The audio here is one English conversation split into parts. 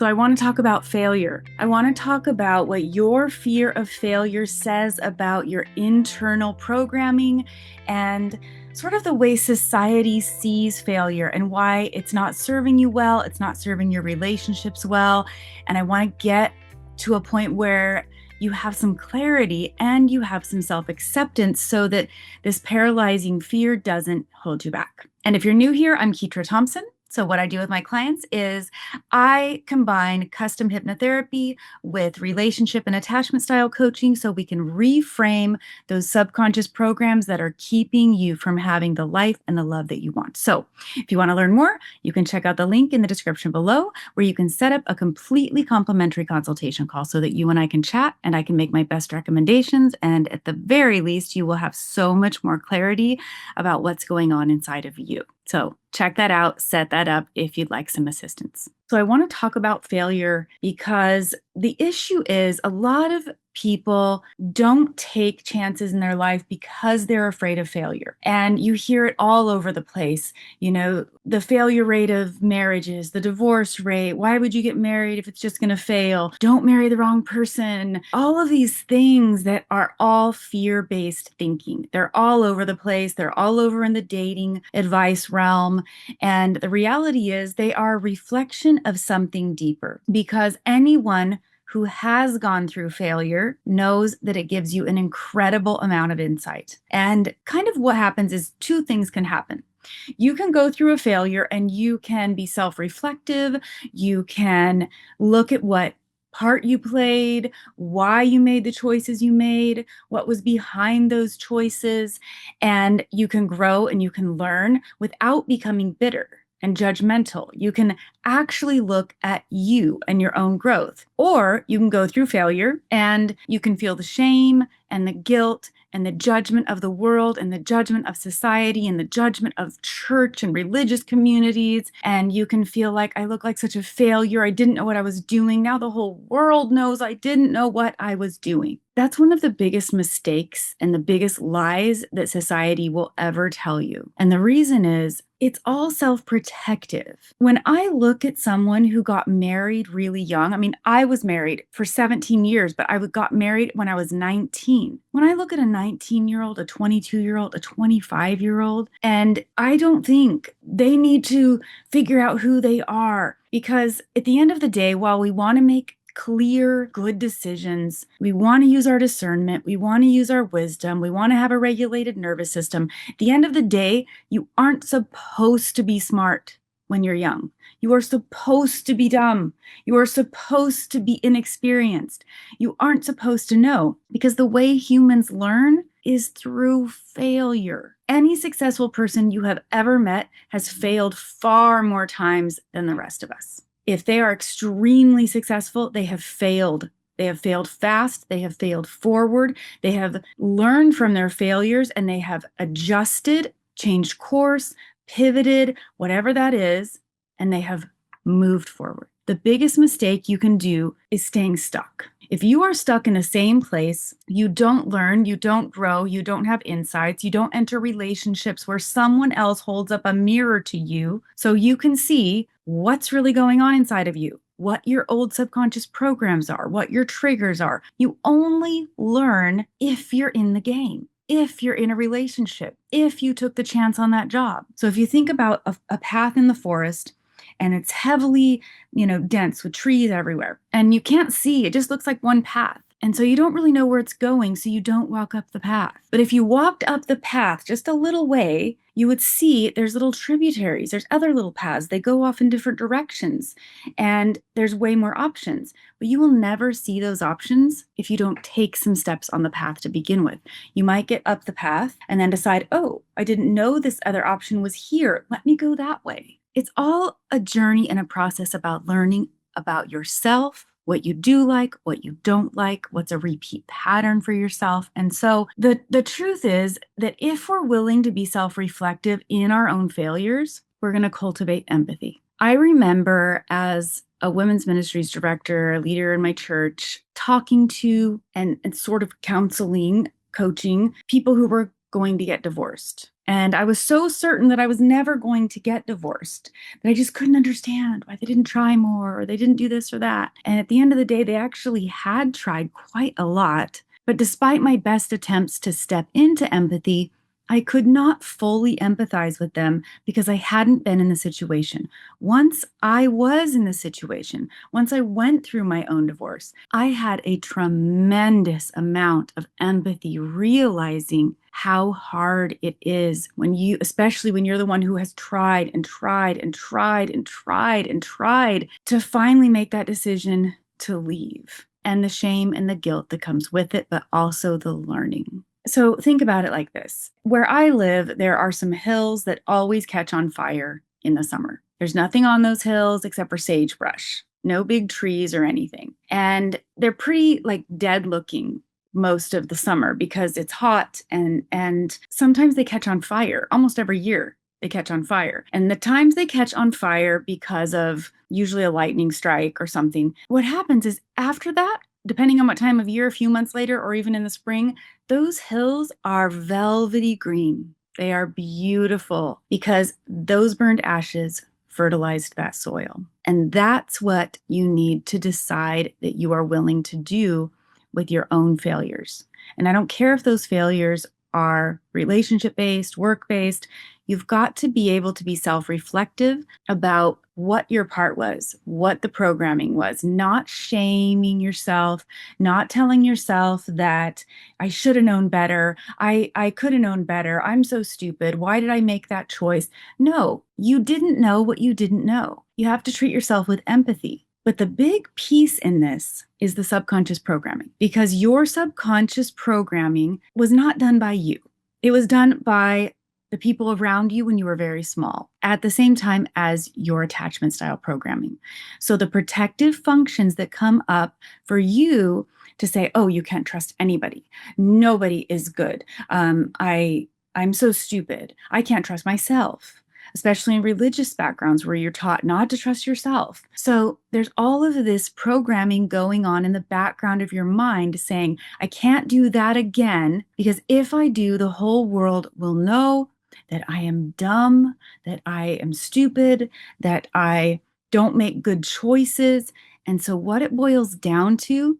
So I want to talk about failure. I want to talk about what your fear of failure says about your internal programming and sort of the way society sees failure and why it's not serving you well, it's not serving your relationships well. And I want to get to a point where you have some clarity and you have some self-acceptance so that this paralyzing fear doesn't hold you back. And if you're new here, I'm Ketra Thompson. So what I do with my clients is I combine custom hypnotherapy with relationship and attachment style coaching so we can reframe those subconscious programs that are keeping you from having the life and the love that you want. So if you want to learn more, you can check out the link in the description below where you can set up a completely complimentary consultation call so that you and I can chat and I can make my best recommendations. And at the very least, you will have so much more clarity about what's going on inside of you. So check that out, set that up if you'd like some assistance. So I want to talk about failure because the issue is a lot of people don't take chances in their life because they're afraid of failure. And you hear it all over the place. You know, the failure rate of marriages, the divorce rate, why would you get married if it's just going to fail? Don't marry the wrong person. All of these things that are all fear-based thinking. They're all over the place. They're all over in the dating advice realm. And the reality is they are a reflection of something deeper because anyone who has gone through failure knows that it gives you an incredible amount of insight. And kind of what happens is two things can happen. You can go through a failure and you can be self-reflective. You can look at what part you played, why you made the choices you made, what was behind those choices, and you can grow and you can learn without becoming bitter and judgmental. You can actually look at you and your own growth. Or you can go through failure and you can feel the shame and the guilt and the judgment of the world and the judgment of society and the judgment of church and religious communities. And you can feel like, I look like such a failure. I didn't know what I was doing. Now the whole world knows I didn't know what I was doing. That's one of the biggest mistakes and the biggest lies that society will ever tell you. And the reason is it's all self-protective. When I look at someone who got married really young, I mean, I was married for 17 years, but I got married when I was 19. When I look at a 19-year-old, a 22-year-old, a 25-year-old, and I don't think they need to figure out who they are because at the end of the day, while we want to make clear, good decisions. We want to use our discernment. We want to use our wisdom. We want to have a regulated nervous system. At the end of the day, you aren't supposed to be smart when you're young. You are supposed to be dumb. You are supposed to be inexperienced. You aren't supposed to know because the way humans learn is through failure. Any successful person you have ever met has failed far more times than the rest of us. If they are extremely successful, they have failed. They have failed fast. They have failed forward. They have learned from their failures and they have adjusted, changed course, pivoted, whatever that is, and they have moved forward. The biggest mistake you can do is staying stuck. If you are stuck in the same place, you don't learn, you don't grow, you don't have insights, you don't enter relationships where someone else holds up a mirror to you so you can see what's really going on inside of you, what your old subconscious programs are, what your triggers are. You only learn if you're in the game, if you're in a relationship, if you took the chance on that job. So if you think about a path in the forest, and it's heavily, dense with trees everywhere. And you can't see, it just looks like one path. And so you don't really know where it's going, so you don't walk up the path. But if you walked up the path just a little way, you would see there's little tributaries, there's other little paths, they go off in different directions, and there's way more options. But you will never see those options if you don't take some steps on the path to begin with. You might get up the path and then decide, oh, I didn't know this other option was here. Let me go that way. It's all a journey and a process about learning about yourself, what you do like, what you don't like, what's a repeat pattern for yourself. And so the truth is that if we're willing to be self-reflective in our own failures, we're going to cultivate empathy. I remember as a women's ministries director, a leader in my church, talking to and sort of counseling, coaching people who were going to get divorced. And I was so certain that I was never going to get divorced that I just couldn't understand why they didn't try more or they didn't do this or that. And at the end of the day, they actually had tried quite a lot. But despite my best attempts to step into empathy, I could not fully empathize with them because I hadn't been in the situation. Once I was in the situation, once I went through my own divorce, I had a tremendous amount of empathy, realizing how hard it is when you, especially when you're the one who has tried and tried and tried and tried and tried to finally make that decision to leave, and the shame and the guilt that comes with it, but also the learning. So think about it like this. Where I live, there are some hills that always catch on fire in the summer. There's nothing on those hills except for sagebrush, no big trees or anything. And they're pretty like dead looking most of the summer because it's hot, and sometimes they catch on fire. Almost every year they catch on fire. And the times they catch on fire because of usually a lightning strike or something, what happens is after that, depending on what time of year, a few months later or even in the spring, those hills are velvety green. They are beautiful because those burned ashes fertilized that soil. And that's what you need to decide that you are willing to do with your own failures. And I don't care if those failures are relationship based, work based. You've got to be able to be self reflective about what your part was, what the programming was, not shaming yourself, not telling yourself that I should have known better. I could have known better. I'm so stupid. Why did I make that choice? No, you didn't know what you didn't know. You have to treat yourself with empathy. But the big piece in this is the subconscious programming, because your subconscious programming was not done by you. It was done by the people around you when you were very small, at the same time as your attachment style programming. So the protective functions that come up for you to say, oh, you can't trust anybody. Nobody is good. I'm so stupid. I can't trust myself, especially in religious backgrounds where you're taught not to trust yourself. So there's all of this programming going on in the background of your mind saying, I can't do that again, because if I do, the whole world will know that I am dumb, that I am stupid, that I don't make good choices. And so what it boils down to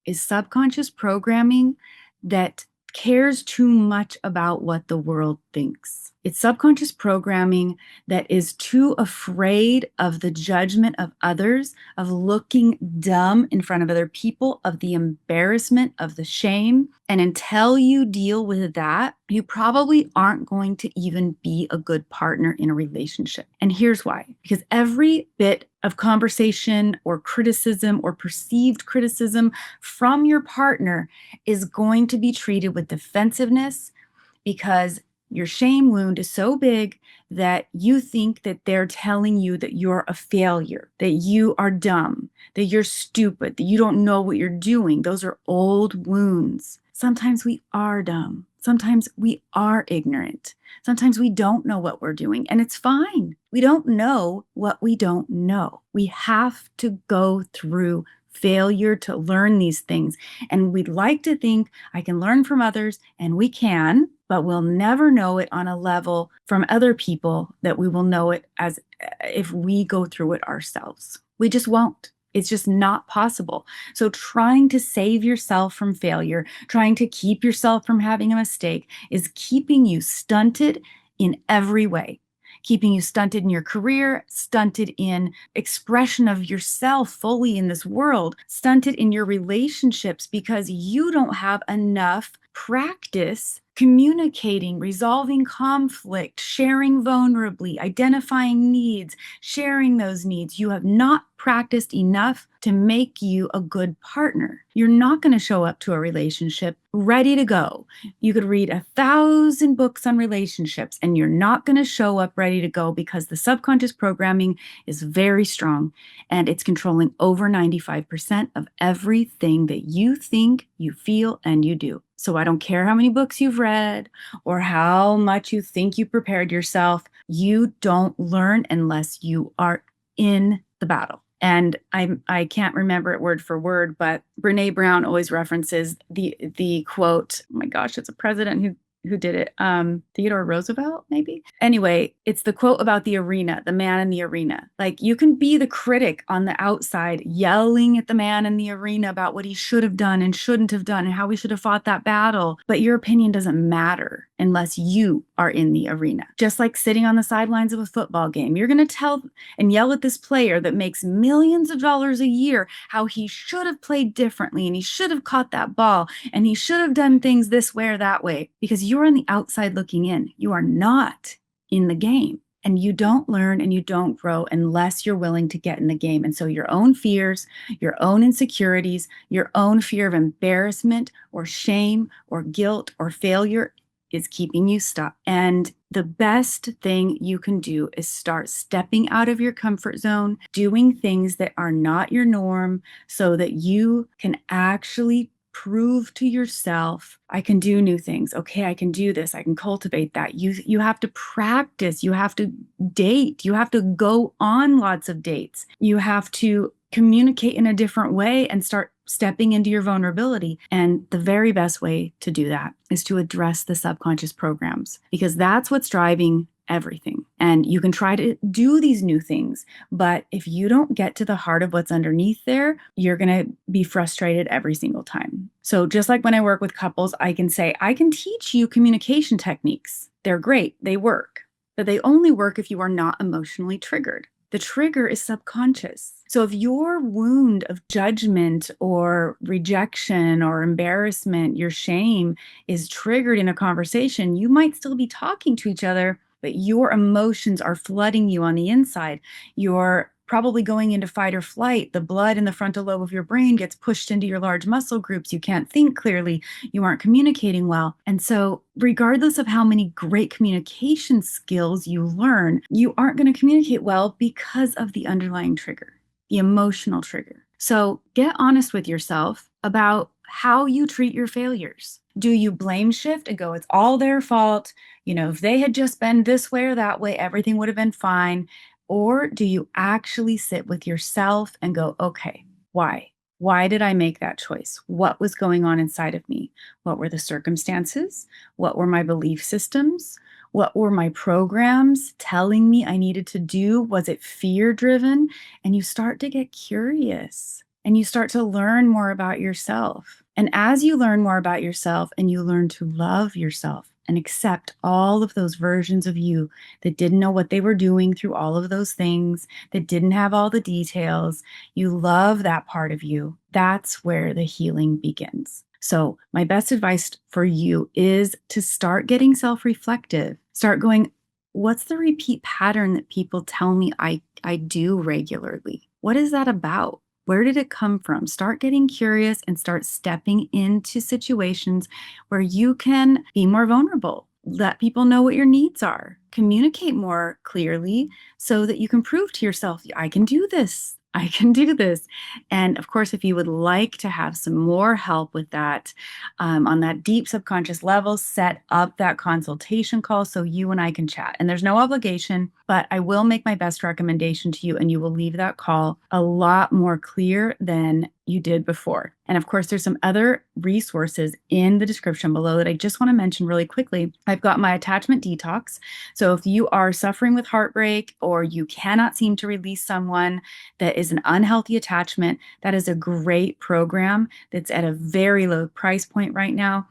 is subconscious programming that cares too much about what the world thinks. It's subconscious programming that is too afraid of the judgment of others, of looking dumb in front of other people, of the embarrassment, of the shame. And until you deal with that, you probably aren't going to even be a good partner in a relationship. And here's why. Because every bit of conversation or criticism or perceived criticism from your partner is going to be treated with defensiveness, because your shame wound is so big that you think that they're telling you that you're a failure, that you are dumb, that you're stupid, that you don't know what you're doing. Those are old wounds. Sometimes we are dumb. Sometimes we are ignorant. Sometimes we don't know what we're doing, and it's fine. We don't know what we don't know. We have to go through failure to learn these things. And we'd like to think I can learn from others, and we can, but we'll never know it on a level from other people that we will know it as if we go through it ourselves. We just won't. It's just not possible. So trying to save yourself from failure, trying to keep yourself from having a mistake is keeping you stunted in every way. Keeping you stunted in your career, stunted in expression of yourself fully in this world, stunted in your relationships because you don't have enough practice communicating, resolving conflict, sharing vulnerably, identifying needs, sharing those needs. You have not practiced enough to make you a good partner. You're not going to show up to a relationship ready to go. You could read 1,000 books on relationships and you're not going to show up ready to go because the subconscious programming is very strong and it's controlling over 95% of everything that you think, you feel, and you do. So I don't care how many books you've read or how much you think you prepared yourself. You don't learn unless you are in the battle. And I can't remember it word for word, but Brene Brown always references the quote. Oh my gosh, it's a president who who did it. Theodore Roosevelt, maybe. Anyway, it's the quote about the arena, the man in the arena. Like, you can be the critic on the outside, yelling at the man in the arena about what he should have done and shouldn't have done and how we should have fought that battle. But your opinion doesn't matter unless you are in the arena. Just like sitting on the sidelines of a football game, you're going to tell and yell at this player that makes millions of dollars a year how he should have played differently and he should have caught that ball and he should have done things this way or that way, because you're on the outside looking in. You are not in the game. And you don't learn and you don't grow unless you're willing to get in the game. And so your own fears, your own insecurities, your own fear of embarrassment or shame or guilt or failure is keeping you stuck. And the best thing you can do is start stepping out of your comfort zone, doing things that are not your norm so that you can actually prove to yourself, I can do new things. Okay, I can do this. I can cultivate that. You have to practice. You have to date. You have to go on lots of dates. You have to communicate in a different way and start stepping into your vulnerability. And the very best way to do that is to address the subconscious programs, because that's what's driving everything. And you can try to do these new things, but if you don't get to the heart of what's underneath there, you're going to be frustrated every single time. So just like when I work with couples, I can say, I can teach you communication techniques. They're great. They work, but they only work if you are not emotionally triggered. The trigger is subconscious. So if your wound of judgment or rejection or embarrassment, your shame is triggered in a conversation, you might still be talking to each other, but your emotions are flooding you on the inside. You're probably going into fight or flight. The blood in the frontal lobe of your brain gets pushed into your large muscle groups. You can't think clearly. You aren't communicating well. And so regardless of how many great communication skills you learn, you aren't going to communicate well because of the underlying trigger, the emotional trigger. So get honest with yourself about how you treat your failures. Do you blame shift and go, it's all their fault? You know, if they had just been this way or that way, everything would have been fine. Or do you actually sit with yourself and go, okay, why? Why did I make that choice? What was going on inside of me? What were the circumstances? What were my belief systems? What were my programs telling me I needed to do? Was it fear driven? And you start to get curious and you start to learn more about yourself. And as you learn more about yourself and you learn to love yourself and accept all of those versions of you that didn't know what they were doing through all of those things, that didn't have all the details, you love that part of you. That's where the healing begins. So my best advice for you is to start getting self-reflective. Start going, what's the repeat pattern that people tell me I do regularly? What is that about? Where did it come from? Start getting curious and start stepping into situations where you can be more vulnerable. Let people know what your needs are. Communicate more clearly so that you can prove to yourself, I can do this. I can do this. And of course, if you would like to have some more help with that on that deep subconscious level, set up that consultation call so you and I can chat. And there's no obligation, but I will make my best recommendation to you and you will leave that call a lot more clear than you did before. And of course, there's some other resources in the description below that I just want to mention really quickly. I've got my attachment detox. So if you are suffering with heartbreak or you cannot seem to release someone that is an unhealthy attachment, that is a great program that's at a very low price point right now,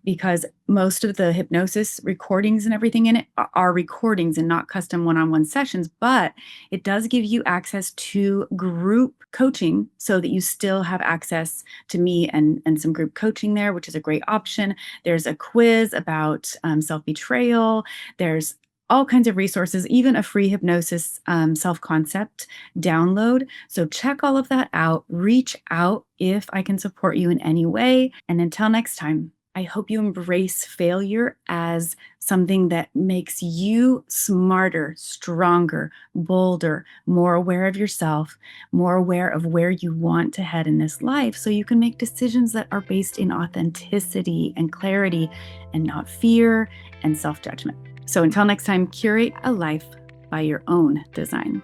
because most of the hypnosis recordings and everything in it are recordings and not custom one-on-one sessions, but it does give you access to group coaching so that you still have access to me and some group coaching there, which is a great option. There's a quiz about self-betrayal. There's all kinds of resources, even a free hypnosis self-concept download. So check all of that out. Reach out if I can support you in any way. And until next time, I hope you embrace failure as something that makes you smarter, stronger, bolder, more aware of yourself, more aware of where you want to head in this life so you can make decisions that are based in authenticity and clarity and not fear and self-judgment. So until next time, curate a life by your own design.